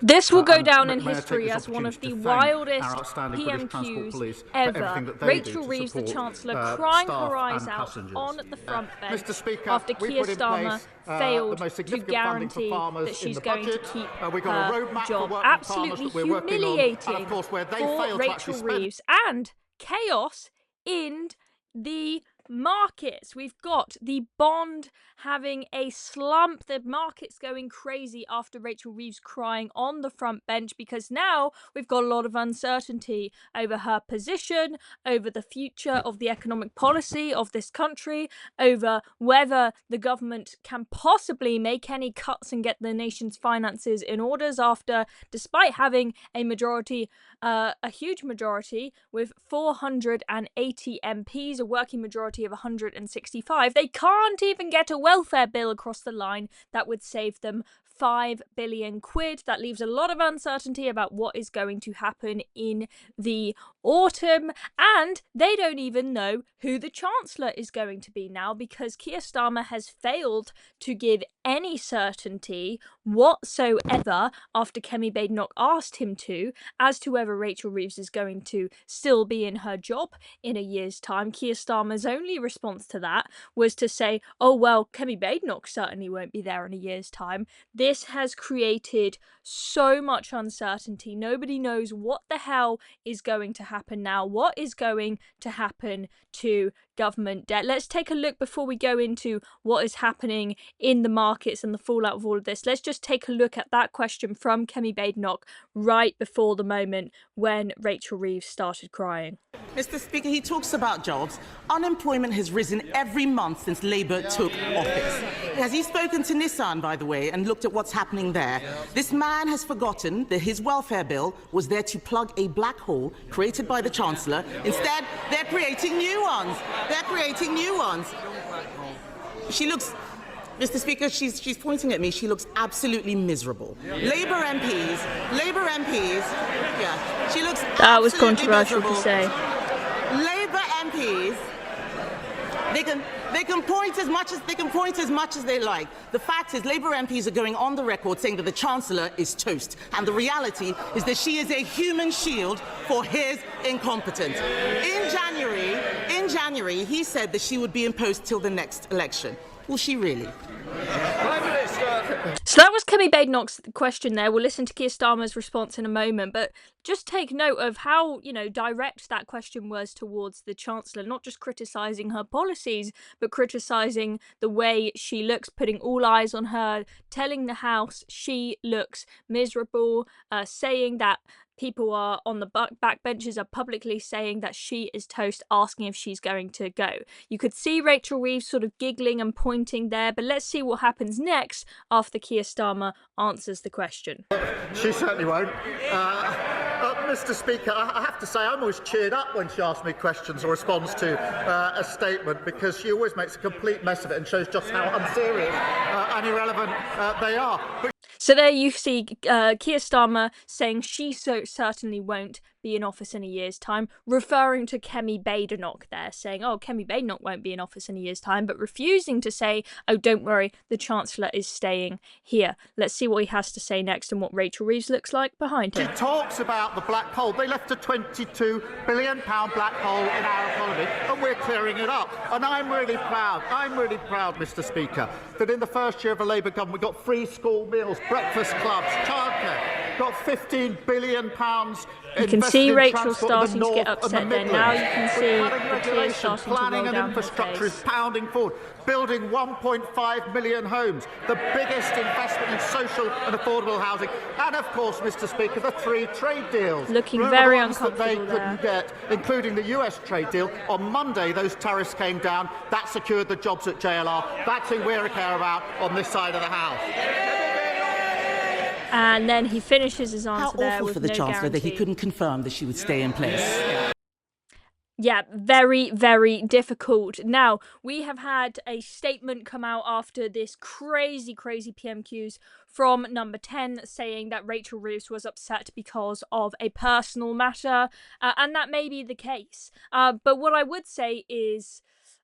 This will go down in history as one of the wildest PMQs ever. Rachel Reeves, the Chancellor, crying her eyes out on the front bench after Keir Starmer failed to guarantee that she's going to keep her job. Absolutely humiliating for Rachel Reeves, and chaos in the markets. We've got the bond having a slump, the markets going crazy after Rachel Reeves crying on the front bench, because now we've got a lot of uncertainty over her position, over the future of the economic policy of this country, over whether the government can possibly make any cuts and get the nation's finances in orders after, despite having a majority, a huge majority with 480 MPs, a working majority of 165, they can't even get a welfare bill across the line that would save them 5 billion quid. That leaves a lot of uncertainty about what is going to happen in the autumn, and they don't even know who the Chancellor is going to be now, because Keir Starmer has failed to give any certainty whatsoever after Kemi Badenoch asked him to, as to whether Rachel Reeves is going to still be in her job in a year's time. Keir Starmer's only response to that was to say, oh well, Kemi Badenoch certainly won't be there in a year's time. This has created so much uncertainty. Nobody knows what the hell is going to happen now. What is going to happen to government debt? Let's take a look before we go into what is happening in the markets and the fallout of all of this. Let's just take a look at that question from Kemi Badenoch right before the moment when Rachel Reeves started crying. Mr. Speaker, he talks about jobs. Unemployment has risen every month since Labour took office. Has he spoken to Nissan, by the way, and looked at what's happening there? This man has forgotten that his welfare bill was there to plug a black hole created by the Chancellor. Instead, they're creating new ones. They're creating new ones. She looks... Mr. Speaker, she's pointing at me. She looks absolutely miserable. Labour MPs, yeah, she looks that was controversial miserable. To say. Labour MPs, they can point as much as they like. The fact is, Labour MPs are going on the record saying that the Chancellor is toast, and the reality is that she is a human shield for his incompetence. In January, he said that she would be in post till the next election. Will she really? So that was Kemi Badenoch's question there. We'll listen to Keir Starmer's response in a moment, but just take note of how, direct that question was towards the Chancellor, not just criticising her policies, but criticising the way she looks, putting all eyes on her, telling the House she looks miserable, saying that people are on the backbenches are publicly saying that she is toast, asking if she's going to go. You could see Rachel Reeves sort of giggling and pointing there, but let's see what happens next after Keir Starmer answers the question. She certainly won't. Mr. Speaker, I have to say I'm always cheered up when she asks me questions or responds to a statement, because she always makes a complete mess of it and shows just how unserious and irrelevant they are. So there you see Keir Starmer saying she so certainly won't be in office in a year's time, referring to Kemi Badenoch there, saying, oh, Kemi Badenoch won't be in office in a year's time, but refusing to say, oh, don't worry, the Chancellor is staying here. Let's see what he has to say next and what Rachel Reeves looks like behind him. She talks about the black hole. They left a £22 billion black hole in our economy, and we're clearing it up. And I'm really proud, Mr. Speaker, that in the first year of a Labour government, we got free school meals, breakfast clubs, childcare, got £15 billion. You can see Rachel starting to get upset there. Now you can see the tears starting to roll down her face. Planning and infrastructure is pounding forward, building 1.5 million homes, the biggest investment in social and affordable housing, and of course, Mr. Speaker, the 3 trade deals. Looking Remember very the ones uncomfortable that they couldn't get, including the US trade deal. On Monday, those tariffs came down. That secured the jobs at JLR. That's who we care about on this side of the House. And then he finishes his answer there with no guarantee. How awful for the Chancellor that he couldn't confirm that she would stay in place. Yeah, very, very difficult. Now, we have had a statement come out after this crazy PMQs from number 10 saying that Rachel Reeves was upset because of a personal matter, and that may be the case. But what I would say is,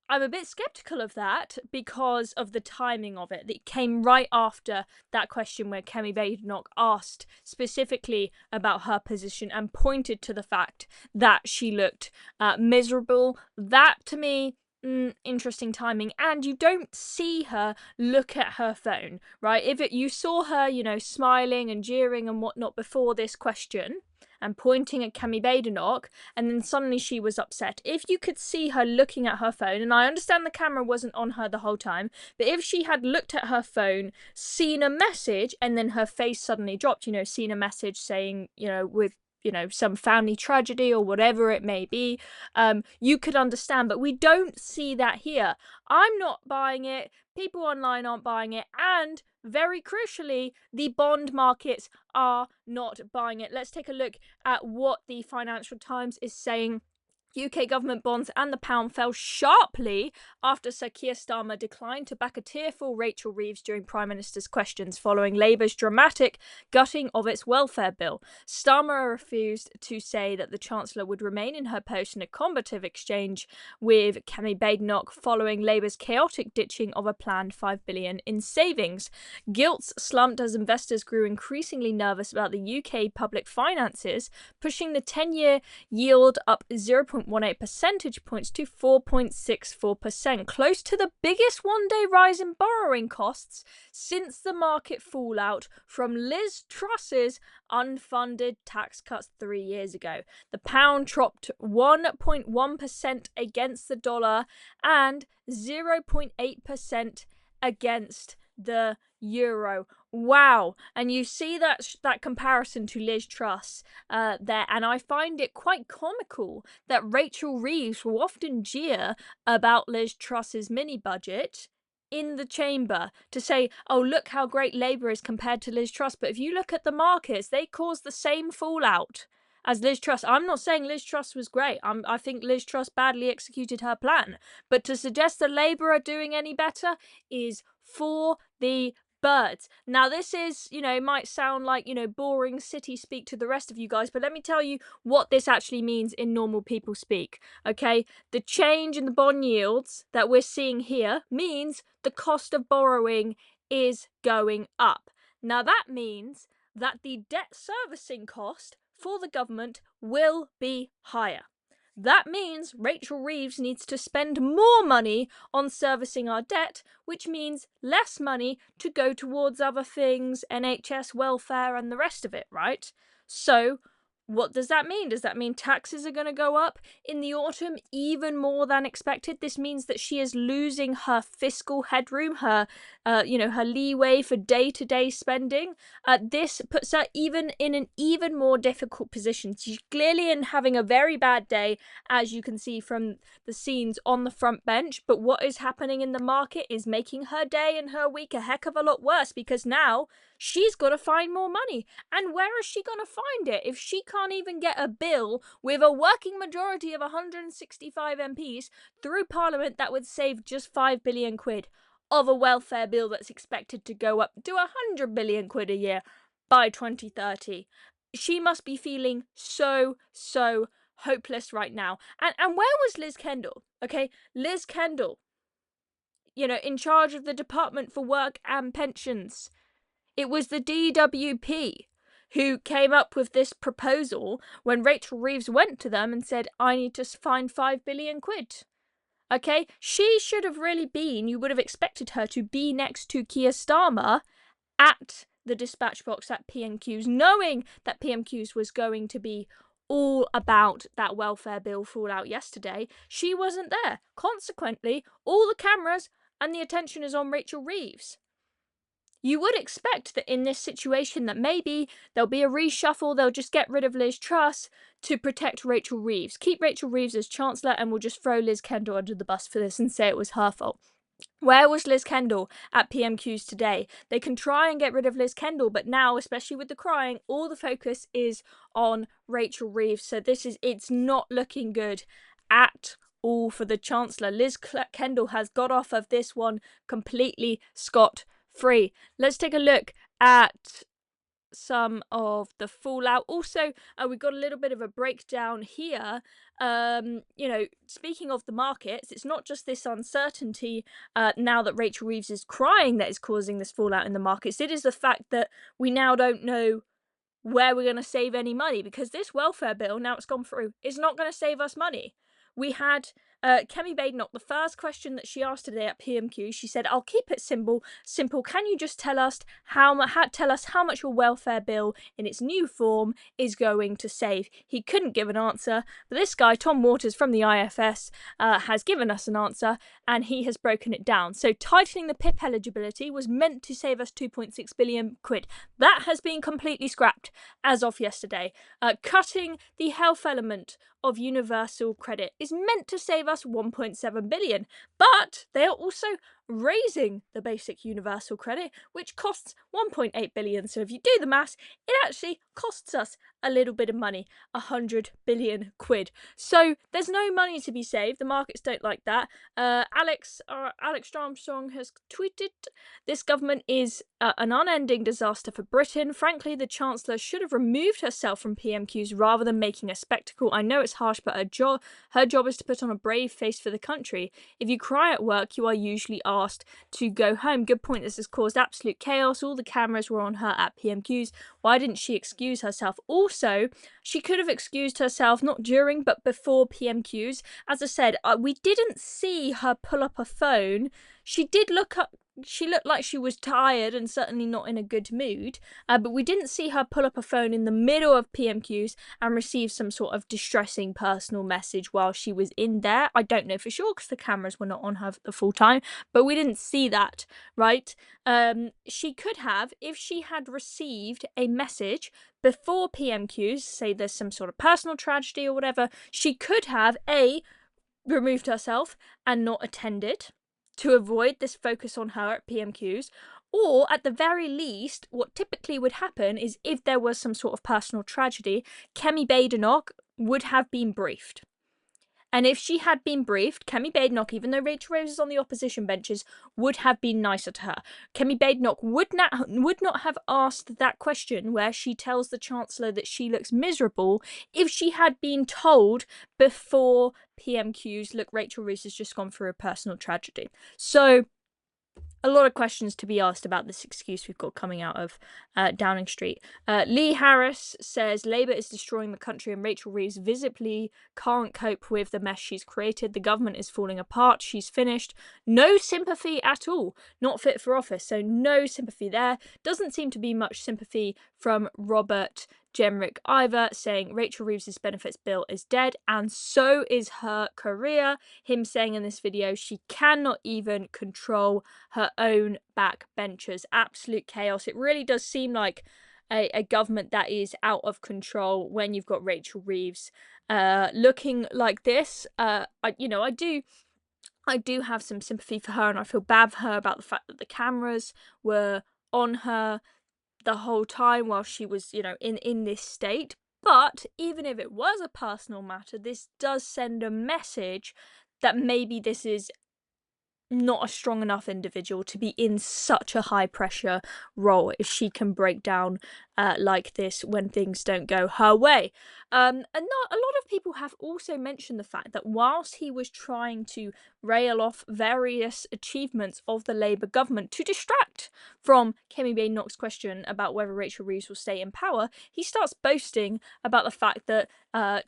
I'm a bit skeptical of that because of the timing of it. It came right after that question where Kemi Badenoch asked specifically about her position and pointed to the fact that she looked miserable. That, to me, interesting timing. And you don't see her look at her phone, right? You saw her, smiling and jeering and whatnot before this question and pointing at Kemi Badenoch, and then suddenly she was upset. If you could see her looking at her phone, and I understand the camera wasn't on her the whole time, but if she had looked at her phone, seen a message, and then her face suddenly dropped, seen a message saying, with some family tragedy or whatever it may be, you could understand, but we don't see that here. I'm not buying it, people online aren't buying it, and very crucially, the bond markets are not buying it. Let's take a look at what the Financial Times is saying. UK government bonds and the pound fell sharply after Sir Keir Starmer declined to back a tearful Rachel Reeves during Prime Minister's questions following Labour's dramatic gutting of its welfare bill. Starmer refused to say that the Chancellor would remain in her post in a combative exchange with Kemi Badenoch following Labour's chaotic ditching of a planned $5 billion in savings. Gilts slumped as investors grew increasingly nervous about the UK public finances, pushing the 10-year yield up 0.18 percentage points to 4.64%, close to the biggest one-day rise in borrowing costs since the market fallout from Liz Truss's unfunded tax cuts 3 years ago. The pound dropped 1.1% against the dollar and 0.8% against the euro. Wow. And you see that comparison to Liz Truss there, and I find it quite comical that Rachel Reeves will often jeer about Liz Truss's mini budget in the chamber to say, oh, look how great Labour is compared to Liz Truss. But if you look at the markets, they caused the same fallout as Liz Truss. I'm not saying Liz Truss was great. I think Liz Truss badly executed her plan. But to suggest that Labour are doing any better is for the birds. Now, this is, might sound like, boring city speak to the rest of you guys, but let me tell you what this actually means in normal people speak, okay? The change in the bond yields that we're seeing here means the cost of borrowing is going up. Now, that means that the debt servicing cost for the government will be higher. That means Rachel Reeves needs to spend more money on servicing our debt, which means less money to go towards other things, NHS, welfare, and the rest of it, right? So, what does that mean? Does that mean taxes are going to go up in the autumn even more than expected? This means that she is losing her fiscal headroom, her leeway for day-to-day spending. This puts her even in an even more difficult position. She's clearly having a very bad day, as you can see from the scenes on the front bench. But what is happening in the market is making her day and her week a heck of a lot worse, because now she's got to find more money. And where is she going to find it if she can't even get a bill with a working majority of 165 MPs through Parliament that would save just 5 billion quid of a welfare bill that's expected to go up to 100 billion quid a year by 2030? She must be feeling so hopeless right now. And where was Liz Kendall? Okay, Liz Kendall, in charge of the Department for Work and Pensions. It was the DWP who came up with this proposal when Rachel Reeves went to them and said, I need to find 5 billion quid. Okay, she should have really been, you would have expected her to be next to Keir Starmer at the dispatch box at PMQs, knowing that PMQs was going to be all about that welfare bill fallout yesterday. She wasn't there. Consequently, all the cameras and the attention is on Rachel Reeves. You would expect that in this situation that maybe there'll be a reshuffle, they'll just get rid of Liz Truss to protect Rachel Reeves. Keep Rachel Reeves as Chancellor and we'll just throw Liz Kendall under the bus for this and say it was her fault. Where was Liz Kendall at PMQs today? They can try and get rid of Liz Kendall, but now, especially with the crying, all the focus is on Rachel Reeves. So it's not looking good at all for the Chancellor. Liz Kendall has got off of this one completely scot-free. Let's take a look at some of the fallout. Also, we got a little bit of a breakdown here. Speaking of the markets, it's not just this uncertainty now that Rachel Reeves is crying that is causing this fallout in the markets. It is the fact that we now don't know where we're going to save any money, because this welfare bill, now it's gone through, is not going to save us money. We had Kemi Badenoch, the first question that she asked today at PMQ, she said, "I'll keep it simple. Can you just tell us how much your welfare bill in its new form is going to save?" He couldn't give an answer, but this guy, Tom Waters from the IFS, has given us an answer, and he has broken it down. So tightening the PIP eligibility was meant to save us 2.6 billion quid. That has been completely scrapped as of yesterday. Cutting the health element of universal credit is meant to save us 1.7 billion, but they are also raising the basic universal credit, which costs 1.8 billion. So if you do the maths, it actually costs us a little bit of money, 100 billion quid. So there's no money to be saved. The markets don't like that. Alex Armstrong has tweeted, "This government is an unending disaster for Britain. Frankly, the Chancellor should have removed herself from PMQs rather than making a spectacle. I know it's harsh, but her job is to put on a brave face for the country. If you cry at work, you are usually asked to go home." Good point. This has caused absolute chaos. All the cameras were on her at PMQs. Why didn't she excuse herself? Also, she could have excused herself not during but before PMQs. As I said, we didn't see her pull up a phone. She looked like she was tired and certainly not in a good mood, but we didn't see her pull up a phone in the middle of PMQs and receive some sort of distressing personal message while she was in there. I don't know for sure because the cameras were not on her the full time, but we didn't see that, right? She could have, if she had received a message before PMQs, say there's some sort of personal tragedy or whatever, she could have removed herself and not attended to avoid this focus on her at PMQs, or at the very least, what typically would happen is if there was some sort of personal tragedy, Kemi Badenoch would have been briefed. And if she had been briefed, Kemi Badenoch, even though Rachel Reeves is on the opposition benches, would have been nicer to her. Kemi Badenoch would not have asked that question where she tells the Chancellor that she looks miserable if she had been told before PMQs, look, Rachel Reeves has just gone through a personal tragedy. So a lot of questions to be asked about this excuse we've got coming out of Downing Street. Lee Harris says Labour is destroying the country and Rachel Reeves visibly can't cope with the mess she's created. The government is falling apart. She's finished. No sympathy at all. Not fit for office. So no sympathy there. Doesn't seem to be much sympathy from Robert Jenrick either, saying Rachel Reeves' benefits bill is dead and so is her career. Him saying in this video she cannot even control her own backbenchers. Absolute chaos. It really does seem like a government that is out of control when you've got Rachel Reeves looking like this. I do have some sympathy for her, and I feel bad for her about the fact that the cameras were on her the whole time while she was, in this state. But even if it was a personal matter, this does send a message that maybe this is not a strong enough individual to be in such a high pressure role if she can break down like this when things don't go her way. And a lot of people have also mentioned the fact that whilst he was trying to rail off various achievements of the Labour government to distract from Kemi Badenoch's question about whether Rachel Reeves will stay in power, he starts boasting about the fact that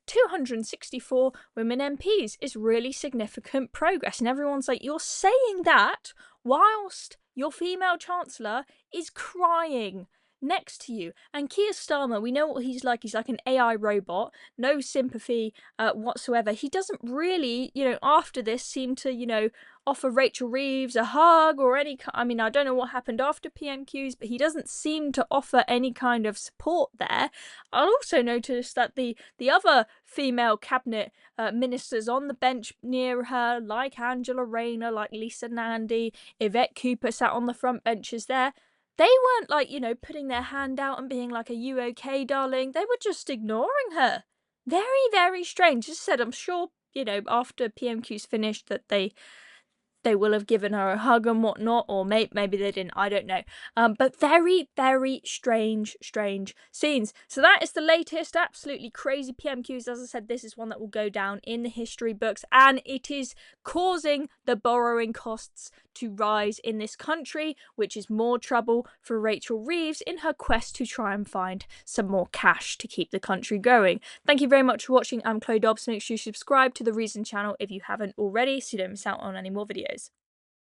264 women MPs is really significant progress. And everyone's like, you're saying that whilst your female Chancellor is crying next to you. And Keir Starmer, we know what he's like. He's like an AI robot, no sympathy whatsoever. He doesn't really, after this seem to, offer Rachel Reeves a hug or any. I mean, I don't know what happened after PMQs, but he doesn't seem to offer any kind of support there. I also noticed that the other female cabinet ministers on the bench near her, like Angela Rayner, like Lisa Nandy, Yvette Cooper, sat on the front benches there. They weren't like, putting their hand out and being like, "Are you okay, darling?" They were just ignoring her. Very, very strange. As I said, I'm sure, after PMQ's finished that they they will have given her a hug and whatnot, or maybe they didn't, I don't know. But very, very strange scenes. So that is the latest, absolutely crazy PMQs. As I said, this is one that will go down in the history books, and it is causing the borrowing costs to rise in this country, which is more trouble for Rachel Reeves in her quest to try and find some more cash to keep the country going. Thank you very much for watching. I'm Chloe Dobbs. Make sure you subscribe to the Reason channel if you haven't already, so you don't miss out on any more videos.